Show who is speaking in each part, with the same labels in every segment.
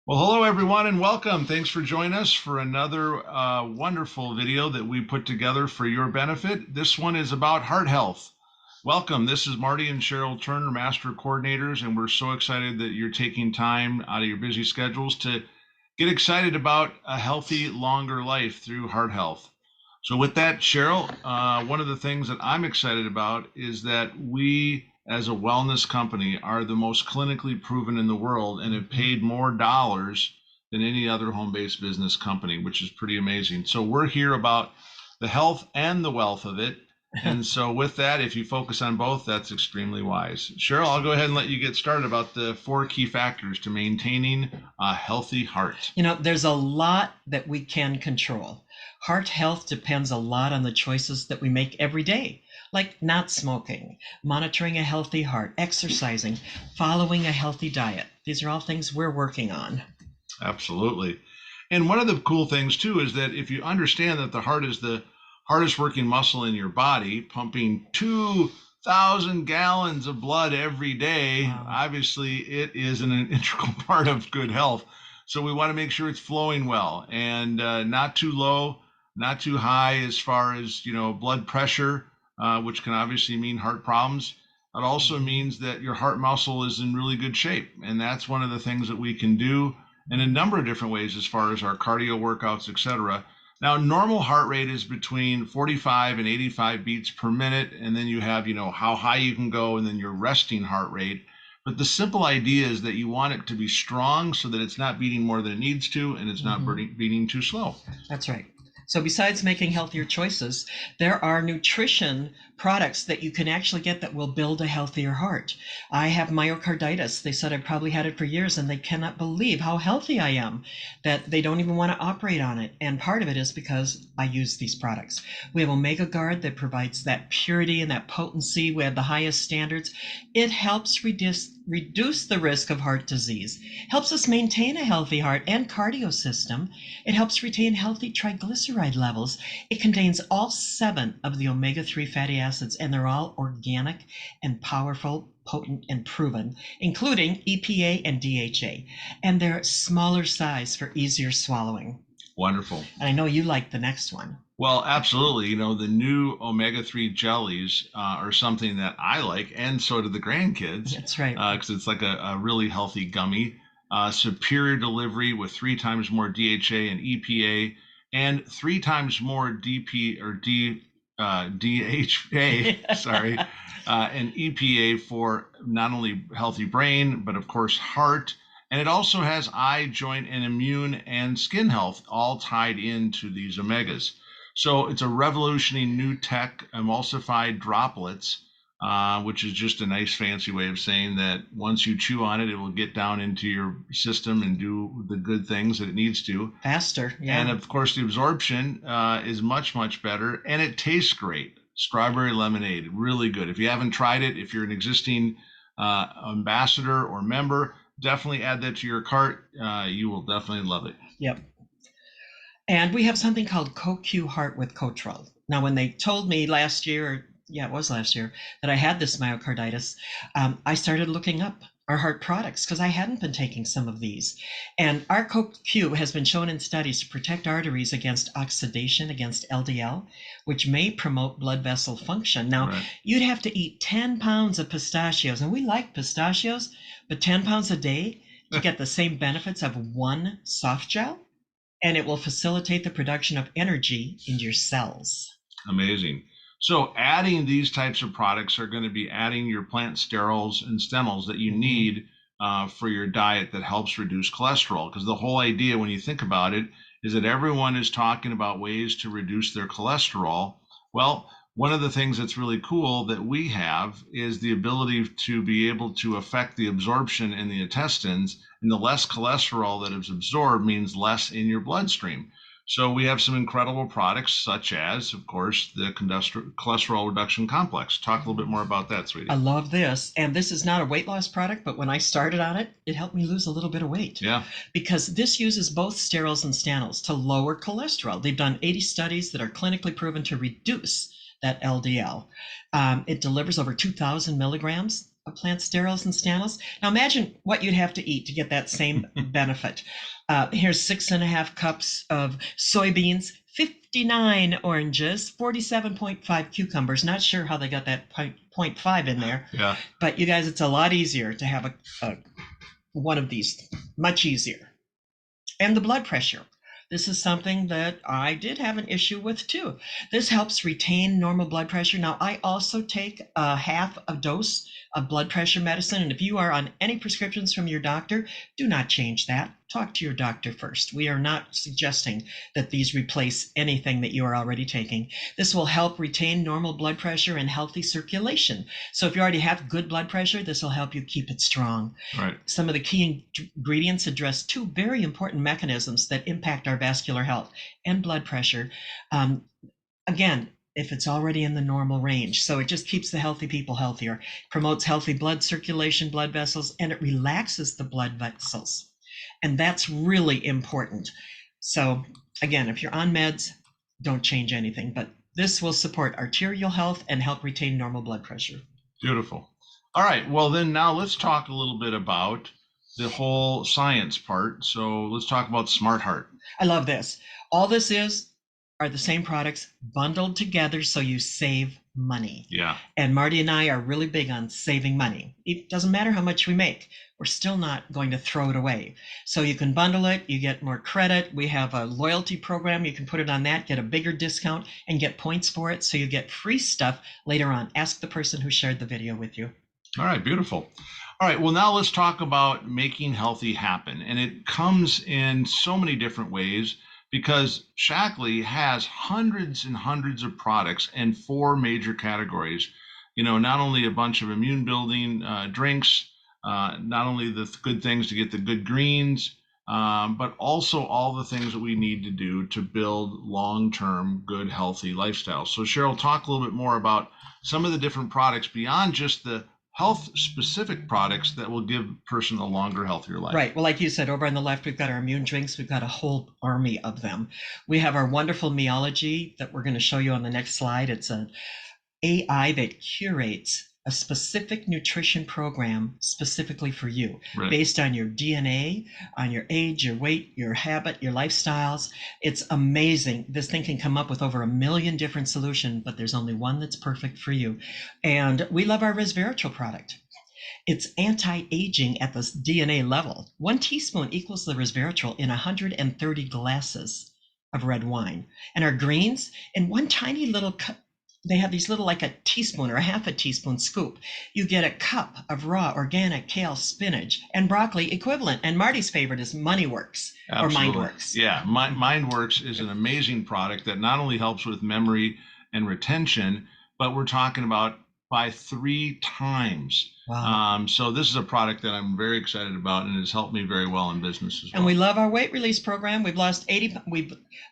Speaker 1: Well, hello everyone and welcome. Thanks for joining us for another wonderful video that we put together for your benefit. This one is about heart health. Welcome. This is Marty and Cheryl Turner, Master Coordinators, and we're so excited that you're taking time out of your busy schedules to get excited about a healthy, longer life through heart health. So with that, Cheryl, one of the things that I'm excited about is that we as a wellness company are the most clinically proven in the world and have paid more dollars than any other home-based business company, which is pretty amazing. So we're here about the health and the wealth of it. And so with that, if you focus on both, that's extremely wise. Cheryl, I'll go ahead and let you get started about the 4 key factors to maintaining a healthy heart.
Speaker 2: There's a lot that we can control. Heart health depends a lot on the choices that we make every day, like not smoking, monitoring a healthy heart, exercising, following a healthy diet. These are all things we're working on.
Speaker 1: Absolutely. And one of the cool things too is that if you understand that the heart is the hardest working muscle in your body, pumping 2,000 gallons of blood every day,
Speaker 2: Wow.
Speaker 1: Obviously it is an integral part of good health. So we want to make sure it's flowing well and not too low, not too high as far as, blood pressure, which can obviously mean heart problems. It also means that your heart muscle is in really good shape. And that's one of the things that we can do in a number of different ways as far as our cardio workouts, etc. Now, normal heart rate is between 45 and 85 beats per minute. And then you have, how high you can go and then your resting heart rate. But the simple idea is that you want it to be strong so that it's not beating more than it needs to and it's not beating too slow.
Speaker 2: That's right. So besides making healthier choices, there are nutrition products that you can actually get that will build a healthier heart. I have myocarditis. They said I probably had it for years and they cannot believe how healthy I am, that they don't even want to operate on it. And part of it is because I use these products. We have Omega Guard that provides that purity and that potency. We have the highest standards. It helps reduce the risk of heart disease, helps us maintain a healthy heart and cardio system. It helps retain healthy triglyceride levels. It contains all 7 of the omega-3 fatty acids, and they're all organic and powerful, potent, and proven, including EPA and DHA. And they're smaller size for easier swallowing.
Speaker 1: Wonderful.
Speaker 2: And I know you like the next one.
Speaker 1: Well, absolutely. The new omega-3 jellies are something that I like, and so do the grandkids.
Speaker 2: That's right.
Speaker 1: Because it's like a really healthy gummy. Superior delivery with 3 times more DHA and EPA, and 3 times more DHA, sorry, and EPA for not only healthy brain, but of course heart. And it also has eye, joint, and immune and skin health all tied into these omegas. So it's a revolutionary new tech emulsified droplets, which is just a nice fancy way of saying that once you chew on it, it will get down into your system and do the good things that it needs to.
Speaker 2: Faster, yeah.
Speaker 1: And of course, the absorption is much, much better, and it tastes great. Strawberry lemonade, really good. If you haven't tried it, if you're an existing ambassador or member, definitely add that to your cart. You will definitely love it.
Speaker 2: Yep. And we have something called CoQ Heart with Cotrol. Now, when they told me last year, it was last year, that I had this myocarditis, I started looking up our heart products because I hadn't been taking some of these. And our CoQ has been shown in studies to protect arteries against oxidation, against LDL, which may promote blood vessel function. Now,
Speaker 1: Right.
Speaker 2: You'd have to eat 10 pounds of pistachios, and we like pistachios, but 10 pounds a day to get the same benefits of one soft gel, and it will facilitate the production of energy in your cells.
Speaker 1: Amazing. So adding these types of products are going to be adding your plant sterols and stenols that you need for your diet that helps reduce cholesterol. Because the whole idea, when you think about it, is that everyone is talking about ways to reduce their cholesterol. Well, one of the things that's really cool that we have is the ability to be able to affect the absorption in the intestines, and the less cholesterol that is absorbed means less in your bloodstream. So we have some incredible products, such as, of course, the cholesterol reduction complex. Talk a little bit more about that, sweetie.
Speaker 2: I love this. And this is not a weight loss product, but when I started on it, it helped me lose a little bit of weight.
Speaker 1: Yeah.
Speaker 2: Because this uses both sterols and stanols to lower cholesterol. They've done 80 studies that are clinically proven to reduce that LDL. It delivers over 2,000 milligrams of plant sterols and stanols. Now imagine what you'd have to eat to get that same benefit. Here's 6.5 cups of soybeans, 59 oranges, 47.5 cucumbers. Not sure how they got that 0.5 in there.
Speaker 1: Yeah.
Speaker 2: But you guys, it's a lot easier to have one of these, much easier. And the blood pressure. This is something that I did have an issue with too. This helps retain normal blood pressure. Now, I also take a half a dose of blood pressure medicine. And if you are on any prescriptions from your doctor, do not change that. Talk to your doctor first. We are not suggesting that these replace anything that you are already taking. This will help retain normal blood pressure and healthy circulation. So if you already have good blood pressure, this will help you keep it strong.
Speaker 1: Right.
Speaker 2: Some of the key ingredients address two very important mechanisms that impact our vascular health and blood pressure. Again, if it's already in the normal range. So it just keeps the healthy people healthier, promotes healthy blood circulation, blood vessels, and it relaxes the blood vessels. And that's really important. So again, if you're on meds, don't change anything, but this will support arterial health and help retain normal blood pressure.
Speaker 1: Beautiful. All right. Well, then now let's talk a little bit about the whole science part. So let's talk about Smart Heart.
Speaker 2: I love this. All this are the same products bundled together so you save money.
Speaker 1: Yeah.
Speaker 2: And Marty and I are really big on saving money. It doesn't matter how much we make. We're still not going to throw it away. So you can bundle it, you get more credit. We have a loyalty program. You can put it on that, get a bigger discount, and get points for it. So you get free stuff later on. Ask the person who shared the video with you.
Speaker 1: All right, beautiful. All right, well, now let's talk about making healthy happen. And it comes in so many different ways because Shaklee has hundreds and hundreds of products in 4 major categories. You know, not only a bunch of immune building drinks, not only the good things to get the good greens, but also all the things that we need to do to build long-term, good, healthy lifestyles. So Cheryl, talk a little bit more about some of the different products beyond just the health-specific products that will give a person a longer, healthier life.
Speaker 2: Right. Well, like you said, over on the left, we've got our immune drinks. We've got a whole army of them. We have our wonderful Meology that we're going to show you on the next slide. It's an AI that curates a specific nutrition program specifically for you,
Speaker 1: Right.
Speaker 2: based on your DNA, on your age, your weight, your habit, your lifestyles. It's amazing. This thing can come up with over 1 million different solutions, but there's only one that's perfect for you. And we love our resveratrol product. It's anti-aging at the DNA level. 1 teaspoon equals the resveratrol in 130 glasses of red wine. And our greens, in one tiny little cup, they have these little, like a teaspoon or a half a teaspoon scoop. You get a cup of raw organic kale, spinach, and broccoli equivalent. And Marty's favorite is MoneyWorks.
Speaker 1: Absolutely.
Speaker 2: Or MindWorks.
Speaker 1: Yeah, MindWorks is an amazing product that not only helps with memory and retention, but we're talking about by 3 times.
Speaker 2: Wow.
Speaker 1: So this is a product that I'm very excited about, and it's helped me very well in business as well.
Speaker 2: And we love our weight release program. We've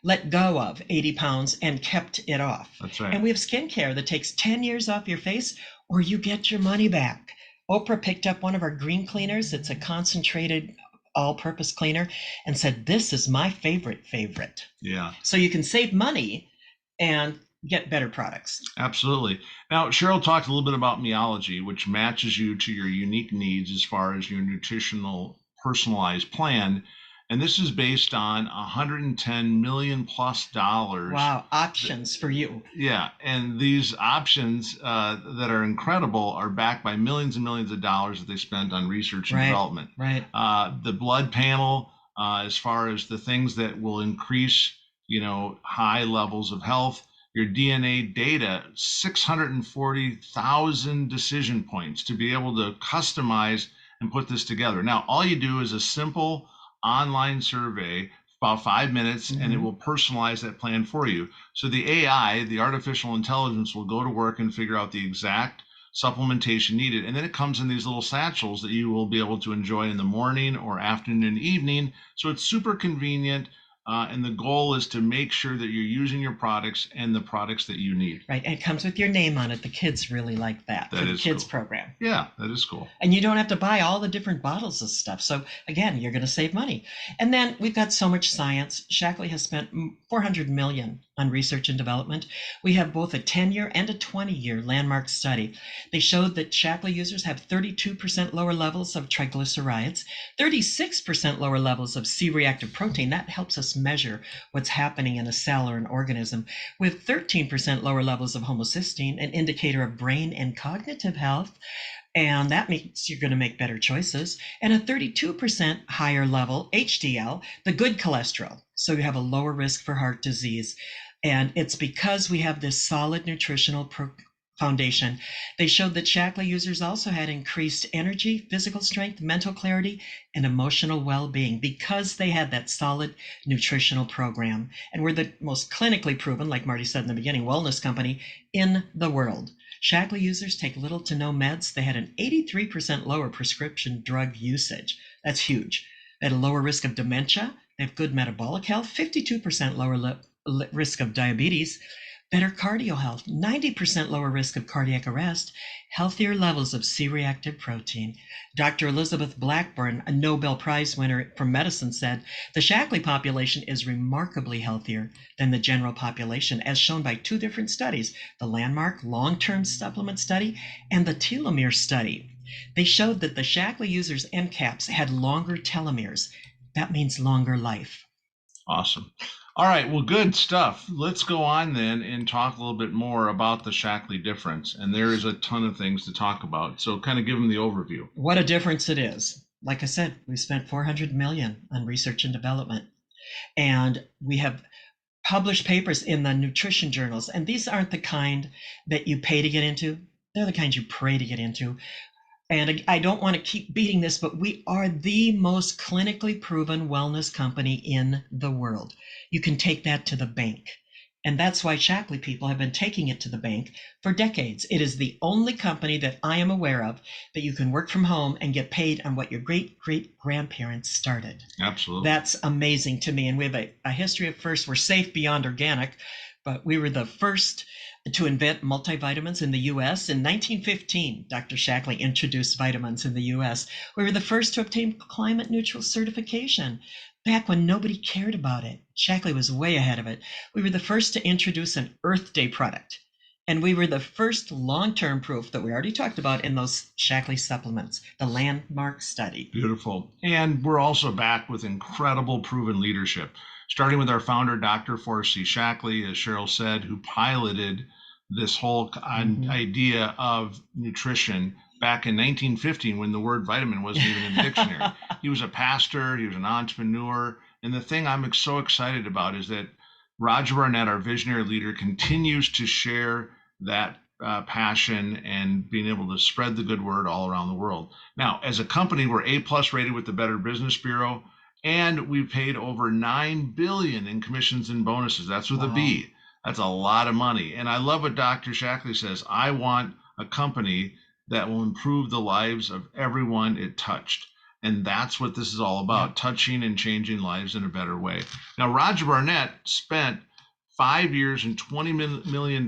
Speaker 2: let go of 80 pounds and kept it off.
Speaker 1: That's right.
Speaker 2: And we have skincare that takes 10 years off your face, or you get your money back. Oprah picked up one of our green cleaners. It's a concentrated all-purpose cleaner and said, "This is my favorite."
Speaker 1: Yeah.
Speaker 2: So you can save money and get better products.
Speaker 1: Absolutely. Now, Cheryl talked a little bit about Meology, which matches you to your unique needs as far as your nutritional personalized plan. And this is based on $110 million+
Speaker 2: Wow, options for you.
Speaker 1: Yeah, and these options that are incredible are backed by millions and millions of dollars that they spent on research and development.
Speaker 2: Right.
Speaker 1: The blood panel, as far as the things that will increase, high levels of health. Your DNA data, 640,000 decision points to be able to customize and put this together. Now, all you do is a simple online survey, about 5 minutes, and it will personalize that plan for you. So the AI, the artificial intelligence, will go to work and figure out the exact supplementation needed. And then it comes in these little satchels that you will be able to enjoy in the morning or afternoon and evening. So it's super convenient. And the goal is to make sure that you're using your products and the products that you need.
Speaker 2: Right. And it comes with your name on it. The kids really like that for the kids program.
Speaker 1: Yeah, that is cool.
Speaker 2: And you don't have to buy all the different bottles of stuff. So again, you're going to save money. And then we've got so much science. Shaklee has spent $400 million on research and development. We have both a 10-year and a 20-year landmark study. They showed that Shaklee users have 32% lower levels of triglycerides, 36% lower levels of C-reactive protein. That helps us measure what's happening in a cell or an organism, with 13% lower levels of homocysteine, an indicator of brain and cognitive health. And that means you're going to make better choices. And a 32% higher level HDL, the good cholesterol. So you have a lower risk for heart disease. And it's because we have this solid nutritional foundation. They showed that Shaklee users also had increased energy, physical strength, mental clarity, and emotional well-being because they had that solid nutritional program. And we're the most clinically proven, like Marty said in the beginning, wellness company in the world. Shaklee users take little to no meds. They had an 83% lower prescription drug usage. That's huge. They had a lower risk of dementia. They have good metabolic health, 52% lower risk of diabetes, better cardio health, 90% lower risk of cardiac arrest, healthier levels of C-reactive protein. Dr. Elizabeth Blackburn, a Nobel Prize winner for medicine, said the Shaklee population is remarkably healthier than the general population, as shown by two different studies, the landmark long-term supplement study and the telomere study. They showed that the Shaklee users' MCAPs had longer telomeres. That means longer life.
Speaker 1: Awesome. All right, well, good stuff. Let's go on then and talk a little bit more about the Shaklee difference. And there is a ton of things to talk about. So kind of give them the overview.
Speaker 2: What a difference it is. Like I said, we spent $400 million on research and development. And we have published papers in the nutrition journals. And these aren't the kind that you pay to get into. They're the kind you pray to get into. And I don't want to keep beating this, but we are the most clinically proven wellness company in the world. You can take that to the bank. And that's why Shaklee people have been taking it to the bank for decades. It is the only company that I am aware of that you can work from home and get paid on what your great-great-grandparents started.
Speaker 1: Absolutely.
Speaker 2: That's amazing to me. And we have a history of first. We're safe beyond organic, but we were the first to invent multivitamins in the U.S. In 1915, Dr. Shaklee introduced vitamins in the U.S. We were the first to obtain climate neutral certification back when nobody cared about it. Shaklee was way ahead of it. We were the first to introduce an Earth Day product. And we were the first long-term proof that we already talked about in those Shaklee supplements, the landmark study.
Speaker 1: Beautiful. And we're also back with incredible proven leadership, starting with our founder, Dr. Forrest C. Shaklee, as Cheryl said, who piloted this whole idea of nutrition back in 1915 when the word vitamin wasn't even in the dictionary. He was a pastor, he was an entrepreneur. And the thing I'm so excited about is that Roger Barnett, our visionary leader, continues to share that passion and being able to spread the good word all around the world. Now, as a company, we're A+ rated with the Better Business Bureau, and we've paid over $9 billion in commissions and bonuses. That's with a B. That's a lot of money. And I love what Dr. Shaklee says. I want a company that will improve the lives of everyone it touched. And that's what this is all about, touching and changing lives in a better way. Now, Roger Barnett spent 5 years and $20 million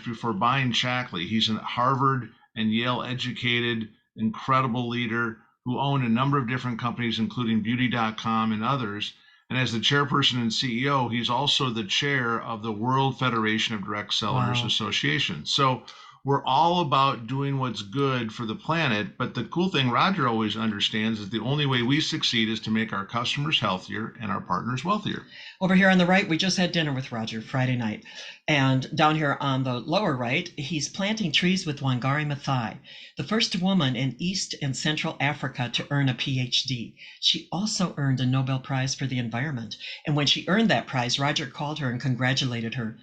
Speaker 1: before buying Shaklee. He's a Harvard and Yale educated, incredible leader who owned a number of different companies, including Beauty.com and others. And as the chairperson and CEO, he's also the chair of the World Federation of Direct Sellers Association. So we're all about doing what's good for the planet. But the cool thing Roger always understands is the only way we succeed is to make our customers healthier and our partners wealthier.
Speaker 2: Over here on the right, we just had dinner with Roger Friday night. And down here on the lower right, he's planting trees with Wangari Maathai, the first woman in East and Central Africa to earn a PhD. She also earned a Nobel Prize for the environment. And when she earned that prize, Roger called her and congratulated her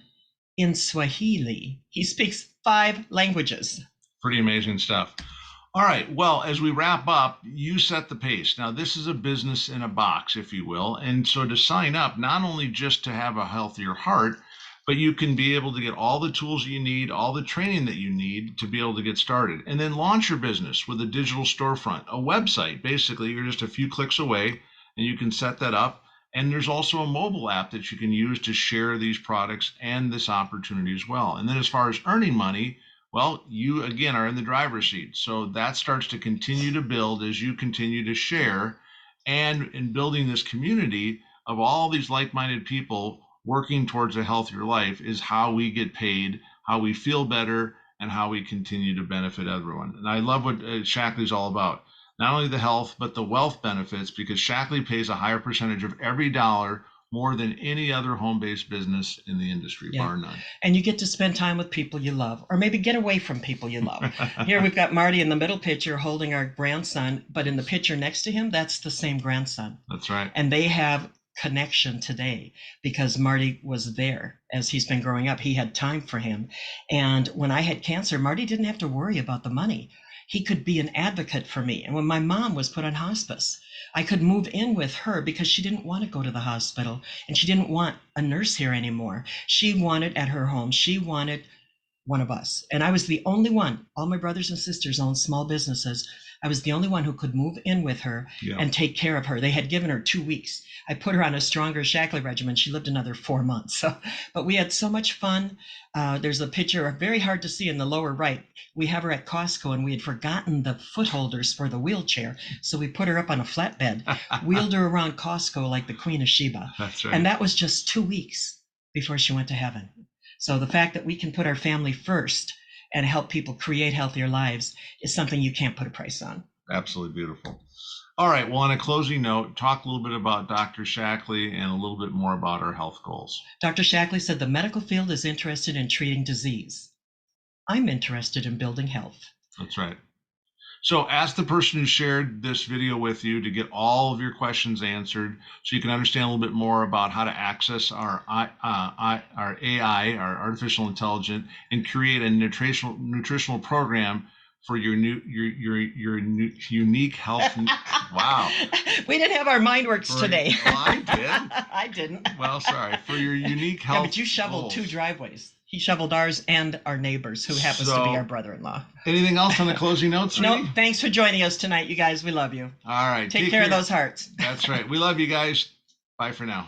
Speaker 2: in Swahili. He speaks 5 languages.
Speaker 1: Pretty amazing stuff. All right. Well, as we wrap up, you set the pace. Now, this is a business in a box, if you will. And so to sign up, not only just to have a healthier heart, but you can be able to get all the tools you need, all the training that you need to be able to get started. And then launch your business with a digital storefront, a website. Basically, you're just a few clicks away and you can set that up. And there's also a mobile app that you can use to share these products and this opportunity as well. And then as far as earning money, well, you again are in the driver's seat. So that starts to continue to build as you continue to share and in building this community of all these like-minded people working towards a healthier life is how we get paid, how we feel better, and how we continue to benefit everyone. And I love what Shaklee is all about. Not only the health, but the wealth benefits, because Shaklee pays a higher percentage of every dollar more than any other home-based business in the industry, bar none.
Speaker 2: And you get to spend time with people you love, or maybe get away from people you love. Here we've got Marty in the middle picture holding our grandson, but in the picture next to him, that's the same grandson.
Speaker 1: That's right.
Speaker 2: And they have connection today because Marty was there as he's been growing up. He had time for him. And when I had cancer, Marty didn't have to worry about the money. He could be an advocate for me. And when my mom was put on hospice, I could move in with her because she didn't want to go to the hospital and she didn't want a nurse here anymore. She wanted at her home, she wanted one of us. And I was the only one. All my brothers and sisters owned small businesses. I was the only one who could move in with her and take care of her. They had given her 2 weeks. I put her on a stronger Shaklee regimen. She lived another 4 months. But we had so much fun. There's a picture, very hard to see in the lower right. We have her at Costco and we had forgotten the foot holders for the wheelchair. So we put her up on a flatbed, wheeled her around Costco like the Queen of Sheba.
Speaker 1: That's right.
Speaker 2: And that was just 2 weeks before she went to heaven. So the fact that we can put our family first and help people create healthier lives is something you can't put a price on.
Speaker 1: Absolutely beautiful. All right. Well, on a closing note, talk a little bit about Dr. Shaklee and a little bit more about our health goals.
Speaker 2: Dr. Shaklee said the medical field is interested in treating disease. I'm interested in building health.
Speaker 1: That's right. So ask the person who shared this video with you to get all of your questions answered so you can understand a little bit more about how to access our AI, our artificial intelligence, and create a nutritional program for your unique health. Wow.
Speaker 2: We didn't have our mind works today.
Speaker 1: Well, I did.
Speaker 2: I didn't.
Speaker 1: Well, sorry. For your unique health.
Speaker 2: Yeah, but you shoveled
Speaker 1: goals.
Speaker 2: 2 driveways. He shoveled ours and our neighbors, who happens to be our brother-in-law.
Speaker 1: Anything else on the closing notes?
Speaker 2: No, thanks for joining us tonight, you guys. We love you.
Speaker 1: All right.
Speaker 2: Take care of those hearts.
Speaker 1: That's right. We love you guys. Bye for now.